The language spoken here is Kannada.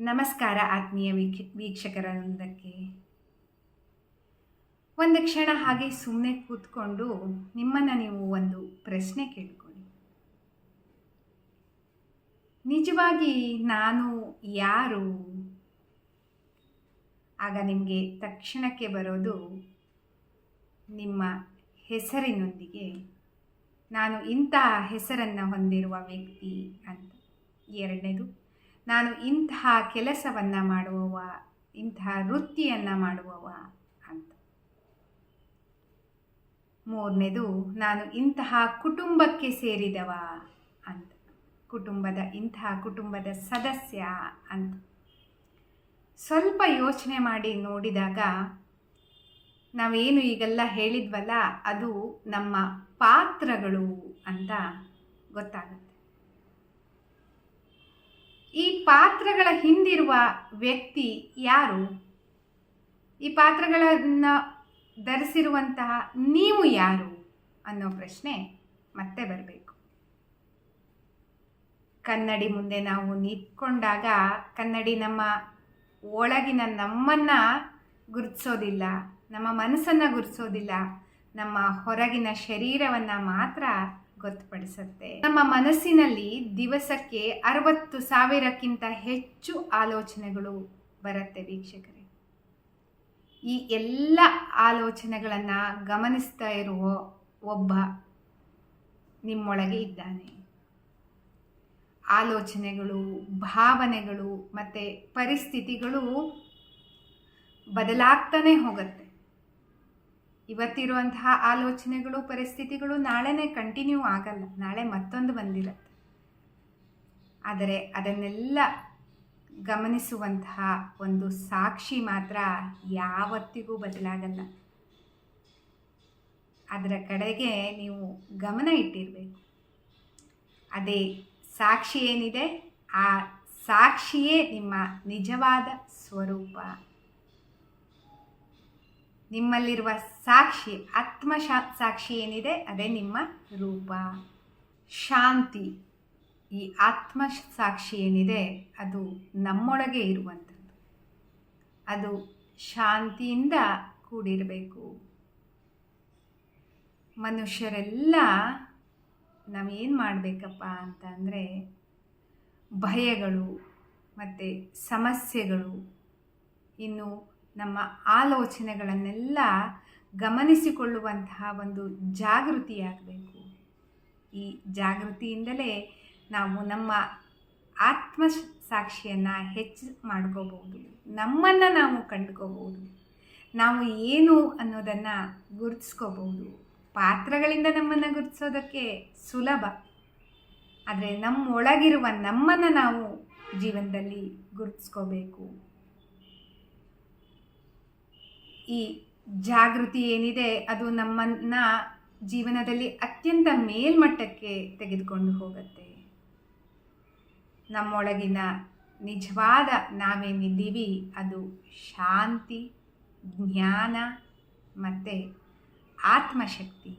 ನಮಸ್ಕಾರ ಆತ್ಮೀಯ ವೀಕ್ಷಕರೊಂದಕ್ಕೆ. ಒಂದು ಕ್ಷಣ ಹಾಗೆ ಸುಮ್ಮನೆ ಕೂತ್ಕೊಂಡು ನಿಮ್ಮನ್ನು ನೀವು ಒಂದು ಪ್ರಶ್ನೆ ಕೇಳ್ಕೊಳ್ಳಿ. ನಿಜವಾಗಿ ನಾನು ಯಾರು? ಆಗ ನಿಮಗೆ ತಕ್ಷಣಕ್ಕೆ ಬರೋದು ನಿಮ್ಮ ಹೆಸರಿನೊಂದಿಗೆ ನಾನು ಇಂತಹ ಹೆಸರನ್ನು ಹೊಂದಿರುವ ವ್ಯಕ್ತಿ ಅಂತ. ಎರಡನೇದು, ನಾನು ಇಂತಹ ಕೆಲಸವನ್ನು ಮಾಡುವವ, ಇಂತಹ ವೃತ್ತಿಯನ್ನು ಮಾಡುವವ ಅಂತ. ಮೂರನೇದು, ನಾನು ಇಂತಹ ಕುಟುಂಬಕ್ಕೆ ಸೇರಿದವ ಅಂತ, ಇಂತಹ ಕುಟುಂಬದ ಸದಸ್ಯ ಅಂತ. ಸ್ವಲ್ಪ ಯೋಚನೆ ಮಾಡಿ ನೋಡಿದಾಗ ನಾವೇನು ಈಗೆಲ್ಲ ಹೇಳಿದ್ವಲ್ಲ, ಅದು ನಮ್ಮ ಪಾತ್ರಗಳು ಅಂತ ಗೊತ್ತಾಗುತ್ತೆ. ಈ ಪಾತ್ರಗಳ ಹಿಂದಿರುವ ವ್ಯಕ್ತಿ ಯಾರು? ಈ ಪಾತ್ರಗಳನ್ನು ಧರಿಸಿರುವಂತಹ ನೀವು ಯಾರು ಅನ್ನೋ ಪ್ರಶ್ನೆ ಮತ್ತೆ ಬರಬೇಕು. ಕನ್ನಡಿ ಮುಂದೆ ನಾವು ನಿಂತ್ಕೊಂಡಾಗ ಕನ್ನಡಿ ನಮ್ಮ ಒಳಗಿನ ನಮ್ಮನ್ನು ಗುರುತಿಸೋದಿಲ್ಲ, ನಮ್ಮ ಮನಸ್ಸನ್ನು ಗುರುತಿಸೋದಿಲ್ಲ, ನಮ್ಮ ಹೊರಗಿನ ಶರೀರವನ್ನು ಮಾತ್ರ ಗೊತ್ತುಪಡಿಸುತ್ತೆ. ನಮ್ಮ ಮನಸ್ಸಿನಲ್ಲಿ ದಿವಸಕ್ಕೆ 60,000ಕ್ಕಿಂತ ಹೆಚ್ಚು ಆಲೋಚನೆಗಳು ಬರುತ್ತೆ ವೀಕ್ಷಕರೇ. ಈ ಎಲ್ಲ ಆಲೋಚನೆಗಳನ್ನು ಗಮನಿಸ್ತಾ ಇರುವ ಒಬ್ಬ ನಿಮ್ಮೊಳಗೆ ಇದ್ದಾನೆ. ಆಲೋಚನೆಗಳು, ಭಾವನೆಗಳು ಮತ್ತು ಪರಿಸ್ಥಿತಿಗಳು ಬದಲಾಗ್ತಾನೆ ಹೋಗುತ್ತೆ. ಇವತ್ತಿರುವಂತಹ ಆಲೋಚನೆಗಳು, ಪರಿಸ್ಥಿತಿಗಳು ನಾಳೆನೇ ಕಂಟಿನ್ಯೂ ಆಗಲ್ಲ, ನಾಳೆ ಮತ್ತೊಂದು ಬಂದಿರುತ್ತೆ. ಆದರೆ ಅದನ್ನೆಲ್ಲ ಗಮನಿಸುವಂತಹ ಒಂದು ಸಾಕ್ಷಿ ಮಾತ್ರ ಯಾವತ್ತಿಗೂ ಬದಲಾಗಲ್ಲ. ಅದರ ಕಡೆಗೆ ನೀವು ಗಮನ ಇಟ್ಟಿರಬೇಕು. ಅದೇ ಸಾಕ್ಷಿ ಏನಿದೆ, ಆ ಸಾಕ್ಷಿಯೇ ನಿಮ್ಮ ನಿಜವಾದ ಸ್ವರೂಪ. ನಿಮ್ಮಲ್ಲಿರುವ ಸಾಕ್ಷಿ, ಸಾಕ್ಷಿ ಏನಿದೆ ಅದೇ ನಿಮ್ಮ ರೂಪ. ಶಾಂತಿ, ಈ ಆತ್ಮ ಸಾಕ್ಷಿ ಏನಿದೆ ಅದು ನಮ್ಮೊಳಗೆ ಇರುವಂಥದ್ದು. ಅದು ಶಾಂತಿಯಿಂದ ಕೂಡಿರಬೇಕು. ಮನುಷ್ಯರೆಲ್ಲ ನಾವೇನು ಮಾಡಬೇಕಪ್ಪ ಅಂತಂದರೆ, ಭಯಗಳು ಮತ್ತು ಸಮಸ್ಯೆಗಳು, ಇನ್ನು ನಮ್ಮ ಆಲೋಚನೆಗಳನ್ನೆಲ್ಲ ಗಮನಿಸಿಕೊಳ್ಳುವಂತಹ ಒಂದು ಜಾಗೃತಿಯಾಗಬೇಕು. ಈ ಜಾಗೃತಿಯಿಂದಲೇ ನಾವು ನಮ್ಮ ಆತ್ಮ ಸಾಕ್ಷಿಯನ್ನು ಹೆಚ್ಚು ಮಾಡ್ಕೋಬಹುದು, ನಮ್ಮನ್ನು ನಾವು ಕಂಡುಕೋಬಹುದು, ನಾವು ಏನು ಅನ್ನೋದನ್ನು ಗುರುತಿಸ್ಕೋಬಹುದು. ಪಾತ್ರಗಳಿಂದ ನಮ್ಮನ್ನು ಗುರುತಿಸೋದಕ್ಕೆ ಸುಲಭ, ಆದರೆ ನಮ್ಮೊಳಗಿರುವ ನಮ್ಮನ್ನು ನಾವು ಜೀವನದಲ್ಲಿ ಗುರುತಿಸ್ಕೋಬೇಕು. ಈ ಜಾಗೃತಿ ಏನಿದೆ ಅದು ನಮ್ಮನ್ನು ಜೀವನದಲ್ಲಿ ಅತ್ಯಂತ ಮೇಲ್ಮಟ್ಟಕ್ಕೆ ತೆಗೆದುಕೊಂಡು ಹೋಗುತ್ತೆ. ನಮ್ಮೊಳಗಿನ ನಿಜವಾದ ನಾವೇನಿದ್ದೀವಿ ಅದು ಶಾಂತಿ, ಜ್ಞಾನ ಮತ್ತು ಆತ್ಮಶಕ್ತಿ.